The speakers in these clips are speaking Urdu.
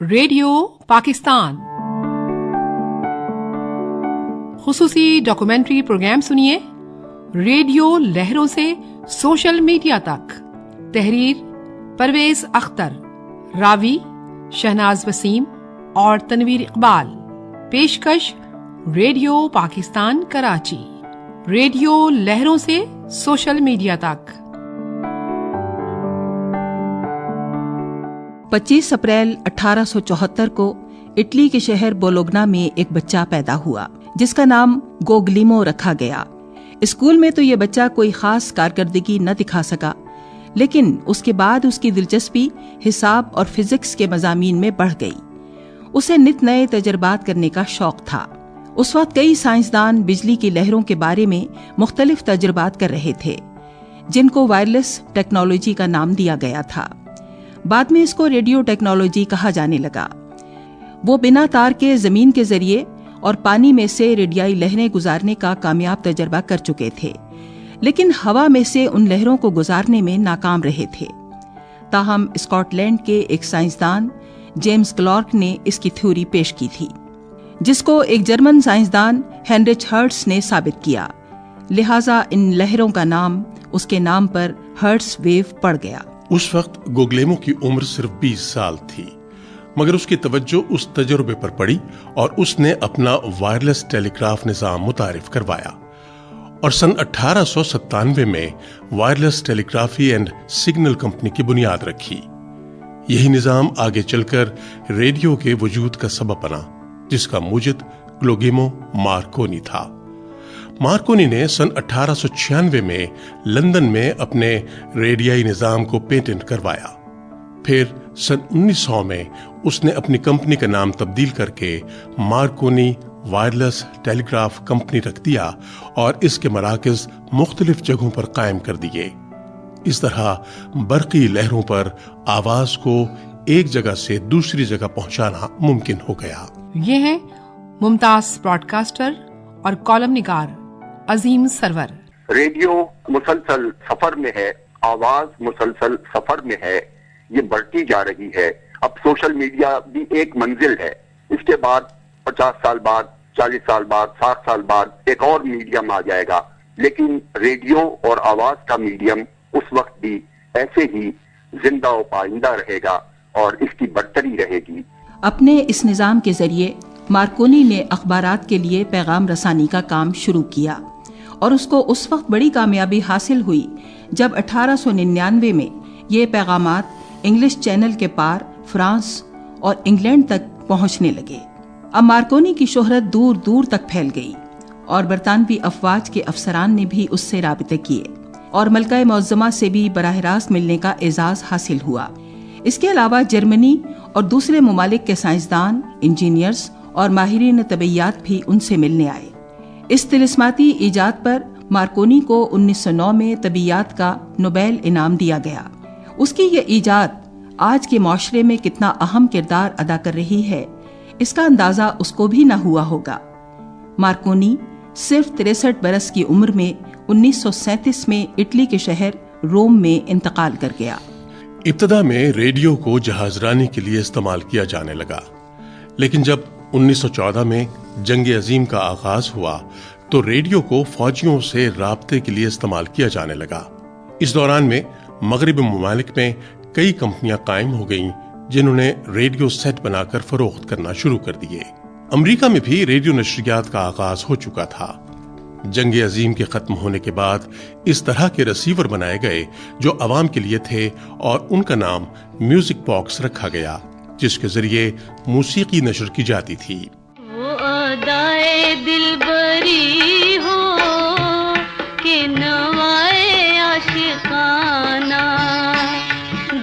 ریڈیو پاکستان خصوصی ڈاکومنٹری پروگرام سنیے ریڈیو لہروں سے سوشل میڈیا تک. تحریر پرویز اختر، راوی شہناز وسیم اور تنویر اقبال. پیشکش ریڈیو پاکستان کراچی. ریڈیو لہروں سے سوشل میڈیا تک. 25 اپریل 1874 کو اٹلی کے شہر بولوگنا میں ایک بچہ پیدا ہوا جس کا نام گوگلیمو رکھا گیا. اسکول میں تو یہ بچہ کوئی خاص کارکردگی نہ دکھا سکا، لیکن اس کے بعد اس کی دلچسپی حساب اور فزکس کے مضامین میں بڑھ گئی. اسے نت نئے تجربات کرنے کا شوق تھا. اس وقت کئی سائنسدان بجلی کی لہروں کے بارے میں مختلف تجربات کر رہے تھے جن کو وائرلیس ٹیکنالوجی کا نام دیا گیا تھا. بعد میں اس کو ریڈیو ٹیکنالوجی کہا جانے لگا. وہ بنا تار کے زمین کے ذریعے اور پانی میں سے ریڈیائی لہریں گزارنے کا کامیاب تجربہ کر چکے تھے، لیکن ہوا میں سے ان لہروں کو گزارنے میں ناکام رہے تھے. تاہم اسکاٹ لینڈ کے ایک سائنسدان جیمز کلارک نے اس کی تھیوری پیش کی تھی، جس کو ایک جرمن سائنسدان ہینریچ ہرٹز نے ثابت کیا. لہٰذا ان لہروں کا نام اس کے نام پر ہرٹز ویو پڑ گیا. اس وقت گوگلیمو کی عمر صرف 20 سال تھی، مگر اس کی توجہ اس تجربے پر پڑی اور اس نے اپنا وائرلیس ٹیلی گراف نظام متعارف کروایا اور سن 1897 میں وائرلیس ٹیلی گرافی اینڈ سگنل کمپنی کی بنیاد رکھی. یہی نظام آگے چل کر ریڈیو کے وجود کا سبب بنا، جس کا موجد گوگلیمو مارکونی تھا. مارکونی نے سن 1896 میں لندن میں اپنے ریڈیائی نظام کو پیٹنٹ کروایا. پھر سن 1900 میں اس نے اپنی کمپنی کا نام تبدیل کر کے مارکونی وائرلیس ٹیلی گراف کمپنی رکھ دیا اور اس کے مراکز مختلف جگہوں پر قائم کر دیے. اس طرح برقی لہروں پر آواز کو ایک جگہ سے دوسری جگہ پہنچانا ممکن ہو گیا. یہ ہے ممتاز براڈ کاسٹر اور کالم نگار عظیم سرور. ریڈیو مسلسل سفر میں ہے، آواز مسلسل سفر میں ہے، یہ بڑھتی جا رہی ہے. اب سوشل میڈیا بھی ایک منزل ہے، اس کے بعد 50 سال بعد، 40 سال بعد، 60 سال بعد ایک اور میڈیم آ جائے گا، لیکن ریڈیو اور آواز کا میڈیم اس وقت بھی ایسے ہی زندہ و پائندہ رہے گا اور اس کی برتری رہے گی. اپنے اس نظام کے ذریعے مارکونی نے اخبارات کے لیے پیغام رسانی کا کام شروع کیا اور اس کو اس وقت بڑی کامیابی حاصل ہوئی جب 1899 میں یہ پیغامات انگلش چینل کے پار فرانس اور انگلینڈ تک پہنچنے لگے. اب مارکونی کی شہرت دور دور تک پھیل گئی اور برطانوی افواج کے افسران نے بھی اس سے رابطے کیے اور ملکہ معظمہ سے بھی براہ راست ملنے کا اعزاز حاصل ہوا. اس کے علاوہ جرمنی اور دوسرے ممالک کے سائنسدان، انجینئرز اور ماہرین طبیعیات بھی ان سے ملنے آئے. اس طلسماتی ایجاد پر مارکونی کو 1909 میں طبیعیات کا نوبیل انعام دیا گیا. اس کی یہ ایجاد آج کے معاشرے میں کتنا اہم کردار ادا کر رہی ہے، اس کا اندازہ اس کو بھی نہ ہوا ہوگا. مارکونی صرف 63 برس کی عمر میں 1937 میں اٹلی کے شہر روم میں انتقال کر گیا. ابتدا میں ریڈیو کو جہاز رانی کے لیے استعمال کیا جانے لگا، لیکن جب 1914 میں جنگ عظیم کا آغاز ہوا تو ریڈیو کو فوجیوں سے رابطے کے لیے استعمال کیا جانے لگا. اس دوران میں مغربی ممالک میں کئی کمپنیاں قائم ہو گئیں جنہوں نے ریڈیو سیٹ بنا کر فروخت کرنا شروع کر دیے. امریکہ میں بھی ریڈیو نشریات کا آغاز ہو چکا تھا. جنگ عظیم کے ختم ہونے کے بعد اس طرح کے ریسیور بنائے گئے جو عوام کے لیے تھے اور ان کا نام میوزک باکس رکھا گیا، جس کے ذریعے موسیقی نشر کی جاتی تھی. وہ ادائے دلبری ہو کہ نوائے عاشقانہ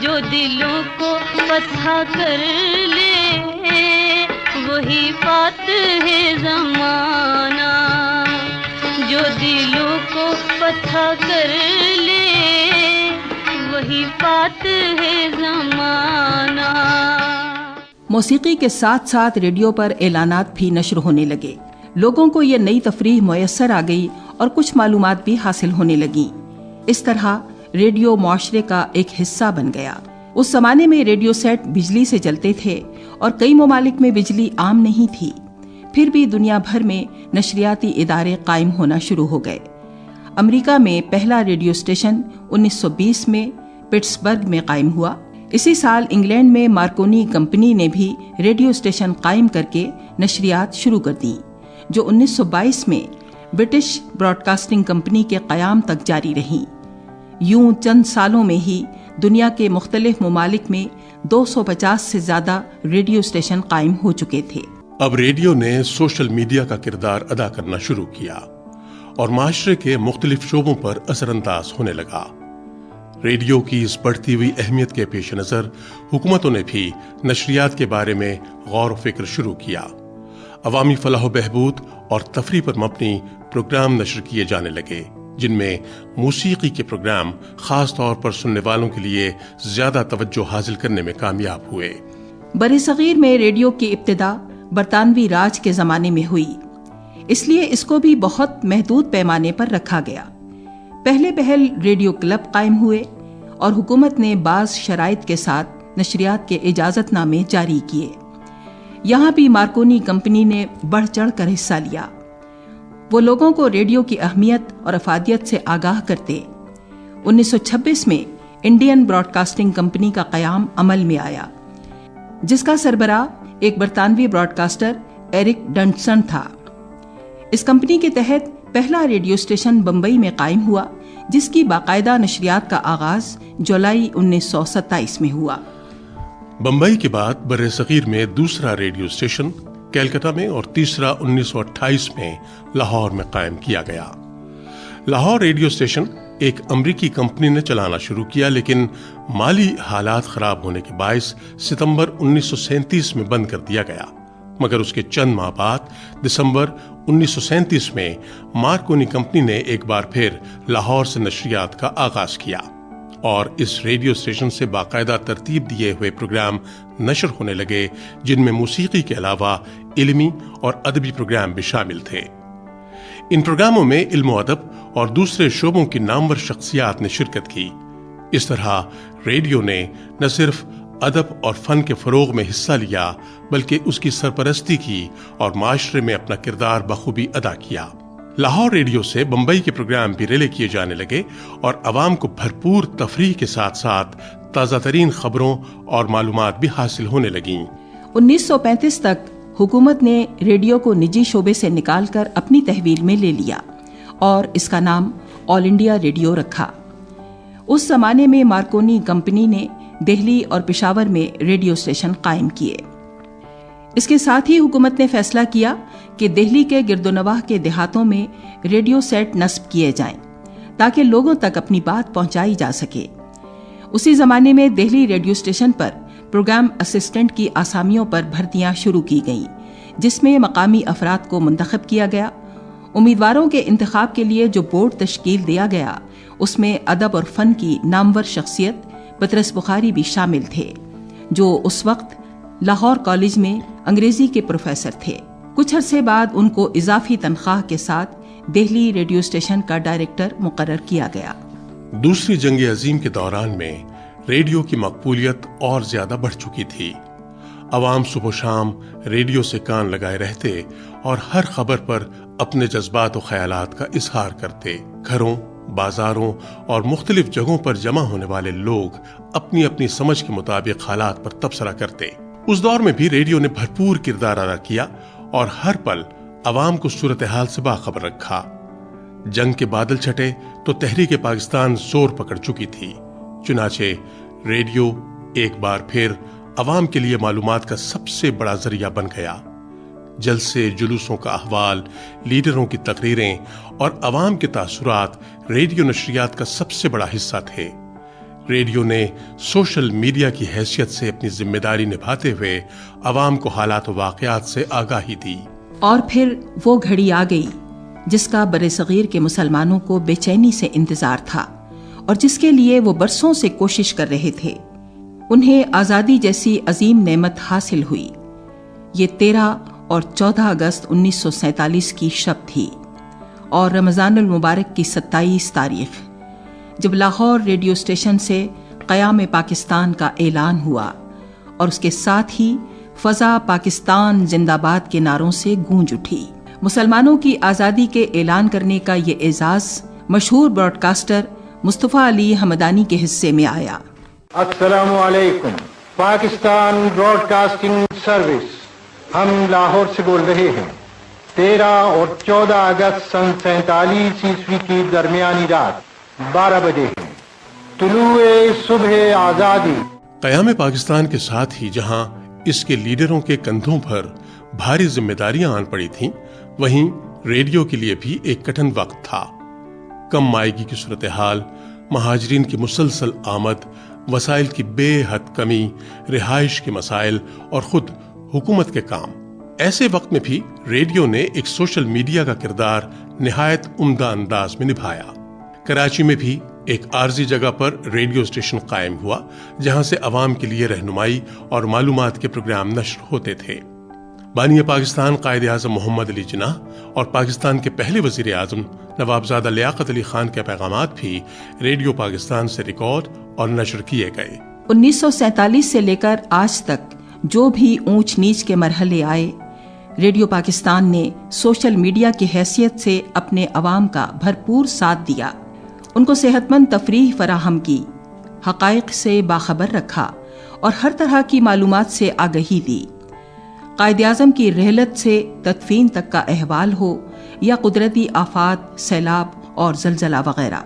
جو دلوں کو فتح کر لے وہی فاتح زمانہ، جو دلوں کو فتح کر لے وہی فاتح زمانہ. موسیقی کے ساتھ ساتھ ریڈیو پر اعلانات بھی نشر ہونے لگے. لوگوں کو یہ نئی تفریح میسر آ گئی اور کچھ معلومات بھی حاصل ہونے لگیں. اس طرح ریڈیو معاشرے کا ایک حصہ بن گیا. اس زمانے میں ریڈیو سیٹ بجلی سے چلتے تھے اور کئی ممالک میں بجلی عام نہیں تھی، پھر بھی دنیا بھر میں نشریاتی ادارے قائم ہونا شروع ہو گئے۔ امریکہ میں پہلا ریڈیو اسٹیشن 1920 میں پٹسبرگ میں قائم ہوا۔ اسی سال انگلینڈ میں مارکونی کمپنی نے بھی ریڈیو اسٹیشن قائم کر کے نشریات شروع کر دیں، جو 1922 میں برٹش براڈ کاسٹنگ کمپنی کے قیام تک جاری رہیں۔ یوں چند سالوں میں ہی دنیا کے مختلف ممالک میں 250 سے زیادہ ریڈیو اسٹیشن قائم ہو چکے تھے۔ اب ریڈیو نے سوشل میڈیا کا کردار ادا کرنا شروع کیا اور معاشرے کے مختلف شعبوں پر اثر انداز ہونے لگا۔ ریڈیو کی اس بڑھتی ہوئی اہمیت کے پیش نظر حکومتوں نے بھی نشریات کے بارے میں غور و فکر شروع کیا۔ عوامی فلاح و بہبود اور تفریح پر مبنی پروگرام نشر کیے جانے لگے، جن میں موسیقی کے پروگرام خاص طور پر سننے والوں کے لیے زیادہ توجہ حاصل کرنے میں کامیاب ہوئے۔ برصغیر میں ریڈیو کی ابتدا برطانوی راج کے زمانے میں ہوئی، اس لیے اس کو بھی بہت محدود پیمانے پر رکھا گیا۔ پہلے پہل ریڈیو کلب قائم ہوئے اور حکومت نے بعض شرائط کے ساتھ نشریات کے اجازت نامے جاری کیے۔ یہاں بھی مارکونی کمپنی نے بڑھ چڑھ کر حصہ لیا۔ وہ لوگوں کو ریڈیو کی اہمیت اور افادیت سے آگاہ کرتے۔ 1926 میں انڈین براڈ کاسٹنگ کمپنی کا قیام عمل میں آیا، جس کا سربراہ ایک برطانوی براڈ کاسٹر ایرک ڈنسن تھا۔ اس کمپنی کے تحت پہلا ریڈیو اسٹیشن بمبئی میں قائم ہوا، جس کی باقاعدہ نشریات کا آغاز جولائی 1927 میں ہوا۔ بمبئی کے بعد بر صغیر میں دوسرا ریڈیو اسٹیشن کلکتہ میں اور تیسرا 1928 میں لاہور میں قائم کیا گیا۔ لاہور ریڈیو اسٹیشن ایک امریکی کمپنی نے چلانا شروع کیا، لیکن مالی حالات خراب ہونے کے باعث ستمبر 1937 میں بند کر دیا گیا، مگر اس کے چند ماہ بعد دسمبر 1937 میں مارکونی کمپنی نے ایک بار پھر لاہور سے نشریات کا آغاز کیا اور اس ریڈیو اسٹیشن سے باقاعدہ ترتیب دیے ہوئے پروگرام نشر ہونے لگے، جن میں موسیقی کے علاوہ علمی اور ادبی پروگرام بھی شامل تھے۔ ان پروگراموں میں علم و ادب اور دوسرے شعبوں کی نامور شخصیات نے شرکت کی۔ اس طرح ریڈیو نے نہ صرف ادب اور فن کے فروغ میں حصہ لیا، بلکہ اس کی سرپرستی کی اور معاشرے میں اپنا کردار بخوبی ادا کیا۔ لاہور ریڈیو سے بمبئی کے پروگرام بھی ریلے کیے جانے لگے اور عوام کو بھرپور تفریح کے ساتھ ساتھ تازہ ترین خبروں اور معلومات بھی حاصل ہونے لگیں۔ 1935 تک حکومت نے ریڈیو کو نجی شعبے سے نکال کر اپنی تحویل میں لے لیا اور اس کا نام آل انڈیا ریڈیو رکھا۔ اس زمانے میں مارکونی کمپنی نے دہلی اور پشاور میں ریڈیو اسٹیشن قائم کیے۔ اس کے ساتھ ہی حکومت نے فیصلہ کیا کہ دہلی کے گرد و نواح کے دیہاتوں میں ریڈیو سیٹ نصب کیے جائیں تاکہ لوگوں تک اپنی بات پہنچائی جا سکے۔ اسی زمانے میں دہلی ریڈیو اسٹیشن پر پروگرام اسسٹنٹ کی آسامیوں پر بھرتیاں شروع کی گئیں، جس میں مقامی افراد کو منتخب کیا گیا۔ امیدواروں کے انتخاب کے لیے جو بورڈ تشکیل دیا گیا، اس میں ادب اور فن کی نامور شخصیت پطرس بخاری بھی شامل تھے، جو اس وقت لاہور کالج میں انگریزی کے پروفیسر تھے۔ کچھ عرصے بعد ان کو اضافی تنخواہ کے ساتھ دہلی ریڈیو اسٹیشن کا ڈائریکٹر مقرر کیا گیا۔ دوسری جنگ عظیم کے دوران میں ریڈیو کی مقبولیت اور زیادہ بڑھ چکی تھی۔ عوام صبح و شام ریڈیو سے کان لگائے رہتے اور ہر خبر پر اپنے جذبات و خیالات کا اظہار کرتے۔ گھروں، بازاروں اور مختلف جگہوں پر جمع ہونے والے لوگ اپنی اپنی سمجھ کے مطابق حالات پر تبصرہ کرتے۔ اس دور میں بھی ریڈیو نے بھرپور کردار ادا کیا اور ہر پل عوام کو صورتحال سے باخبر رکھا۔ جنگ کے بادل چھٹے تو تحریک پاکستان زور پکڑ چکی تھی، چنانچہ ریڈیو ایک بار پھر عوام کے لیے معلومات کا سب سے بڑا ذریعہ بن گیا۔ جلسے، جلوسوں کا احوال، لیڈروں کی تقریریں اور عوام کے تاثرات ریڈیو نشریات کا سب سے بڑا حصہ تھے۔ ریڈیو نے سوشل میڈیا کی حیثیت سے اپنی ذمہ داری نبھاتے ہوئے عوام کو حالات و واقعات سے آگاہی دی۔ اور پھر وہ گھڑی آ گئی جس کا برصغیر کے مسلمانوں کو بے چینی سے انتظار تھا اور جس کے لیے وہ برسوں سے کوشش کر رہے تھے۔ انہیں آزادی جیسی عظیم نعمت حاصل ہوئی۔ یہ 13 اور 14 اگست 1947 کی شب تھی اور رمضان المبارک کی 27 تاریخ، جب لاہور ریڈیو اسٹیشن سے قیام پاکستان کا اعلان ہوا اور اس کے ساتھ ہی فضا پاکستان زندہ باد کے نعروں سے گونج اٹھی۔ مسلمانوں کی آزادی کے اعلان کرنے کا یہ اعزاز مشہور براڈ کاسٹر مصطفیٰ علی حمدانی کے حصے میں آیا۔ السلام علیکم، پاکستان براڈ کاسٹنگ سروس، ہم لاہور سے بول رہے ہیں۔ 13 اور 14 اگست سن 47 عیسوی کی درمیانی رات 12 بجے ہے، طلوع صبح آزادی۔ قیام پاکستان کے ساتھ ہی جہاں اس کے لیڈروں کے کندھوں پر بھاری ذمہ داریاں آن پڑی تھیں، وہیں ریڈیو کے لیے بھی ایک کٹھن وقت تھا۔ کم مائیگی کی صورتحال، مہاجرین کی مسلسل آمد، وسائل کی بے حد کمی، رہائش کے مسائل اور خود حکومت کے کام، ایسے وقت میں بھی ریڈیو نے ایک سوشل میڈیا کا کردار نہایت عمدہ انداز میں نبھایا۔ کراچی میں بھی ایک عارضی جگہ پر ریڈیو اسٹیشن قائم ہوا جہاں سے عوام کے لیے رہنمائی اور معلومات کے پروگرام نشر ہوتے تھے۔ بانی پاکستان قائد اعظم محمد علی جناح اور پاکستان کے پہلے وزیر اعظم نوابزادہ لیاقت علی خان کے پیغامات بھی ریڈیو پاکستان سے ریکارڈ اور نشر کیے گئے۔ 1947 سے لے کر آج تک جو بھی اونچ نیچ کے مرحلے آئے، ریڈیو پاکستان نے سوشل میڈیا کی حیثیت سے اپنے عوام کا بھرپور ساتھ دیا، ان کو صحت مند تفریح فراہم کی، حقائق سے باخبر رکھا اور ہر طرح کی معلومات سے آگہی دی۔ قائد اعظم کی رحلت سے تدفین تک کا احوال ہو یا قدرتی آفات، سیلاب اور زلزلہ وغیرہ،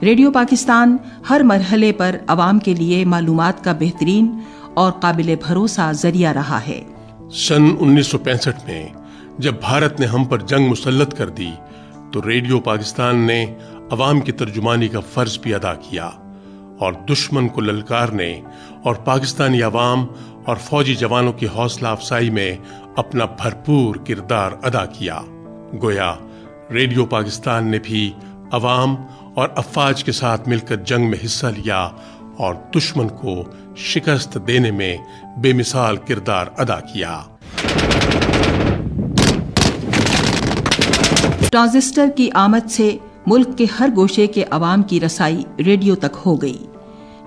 ریڈیو پاکستان ہر مرحلے پر عوام کے لیے معلومات کا بہترین اور قابل بھروسہ ذریعہ رہا ہے۔ سن 1965 میں جب بھارت نے ہم پر جنگ مسلط کر دی تو ریڈیو پاکستان نے عوام کی ترجمانی کا فرض بھی ادا کیا اور دشمن کو للکارنے اور پاکستانی عوام اور فوجی جوانوں کی حوصلہ افزائی میں اپنا بھرپور کردار ادا کیا۔ گویا ریڈیو پاکستان نے بھی عوام اور افواج کے ساتھ مل کر جنگ میں حصہ لیا اور دشمن کو شکست دینے میں بے مثال کردار ادا کیا۔ ٹرانزسٹر کی آمد سے ملک کے ہر گوشے کے عوام کی رسائی ریڈیو تک ہو گئی۔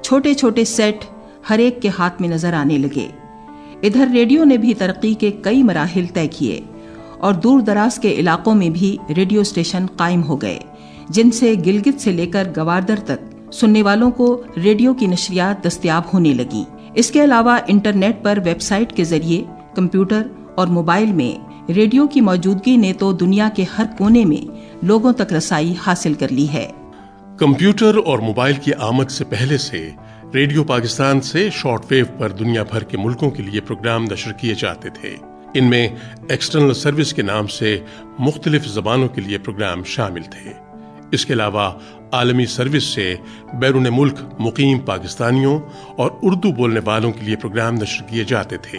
چھوٹے چھوٹے سیٹ ہر ایک کے ہاتھ میں نظر آنے لگے۔ ادھر ریڈیو نے بھی ترقی کے کئی مراحل طے کیے اور دور دراز کے علاقوں میں بھی ریڈیو اسٹیشن قائم ہو گئے، جن سے گلگت سے لے کر گوادر تک سننے والوں کو ریڈیو کی نشریات دستیاب ہونے لگیں۔ اس کے علاوہ انٹرنیٹ پر ویب سائٹ کے ذریعے کمپیوٹر اور موبائل میں ریڈیو کی موجودگی نے تو دنیا کے ہر کونے میں لوگوں تک رسائی حاصل کر لی ہے۔ کمپیوٹر اور موبائل کی آمد سے پہلے سے ریڈیو پاکستان سے شارٹ ویو پر دنیا بھر کے ملکوں کے لیے پروگرام نشر کیے جاتے تھے۔ ان میں ایکسٹرنل سروس کے نام سے مختلف زبانوں کے لیے پروگرام شامل تھے۔ اس کے علاوہ عالمی سروس سے بیرون ملک مقیم پاکستانیوں اور اردو بولنے والوں کے لیے پروگرام نشر کیے جاتے تھے۔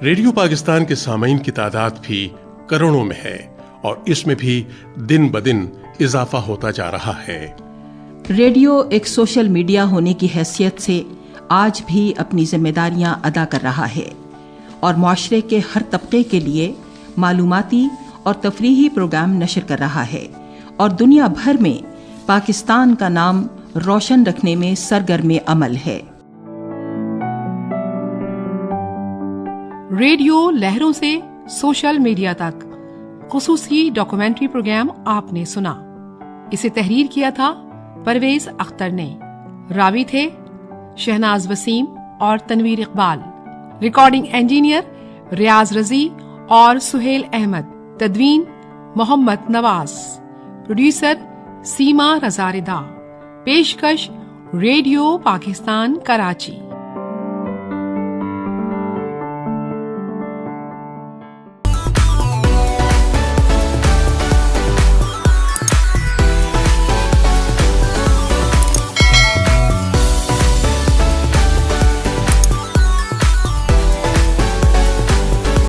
ریڈیو پاکستان کے سامعین کی تعداد بھی کروڑوں میں ہے اور اس میں بھی دن بدن اضافہ ہوتا جا رہا ہے۔ ریڈیو ایک سوشل میڈیا ہونے کی حیثیت سے آج بھی اپنی ذمہ داریاں ادا کر رہا ہے اور معاشرے کے ہر طبقے کے لیے معلوماتی اور تفریحی پروگرام نشر کر رہا ہے اور دنیا بھر میں پاکستان کا نام روشن رکھنے میں سرگرم عمل ہے۔ ریڈیو لہروں سے سوشل میڈیا تک خصوصی ڈاکومنٹری پروگرام آپ نے سنا۔ اسے تحریر کیا تھا پرویز اختر نے، راوی تھے شہناز وسیم اور تنویر اقبال، ریکارڈنگ انجینئر ریاض رضی اور سہیل احمد، تدوین محمد نواز، پروڈیوسر سیما رضا رضا، پیشکش ریڈیو پاکستان کراچی۔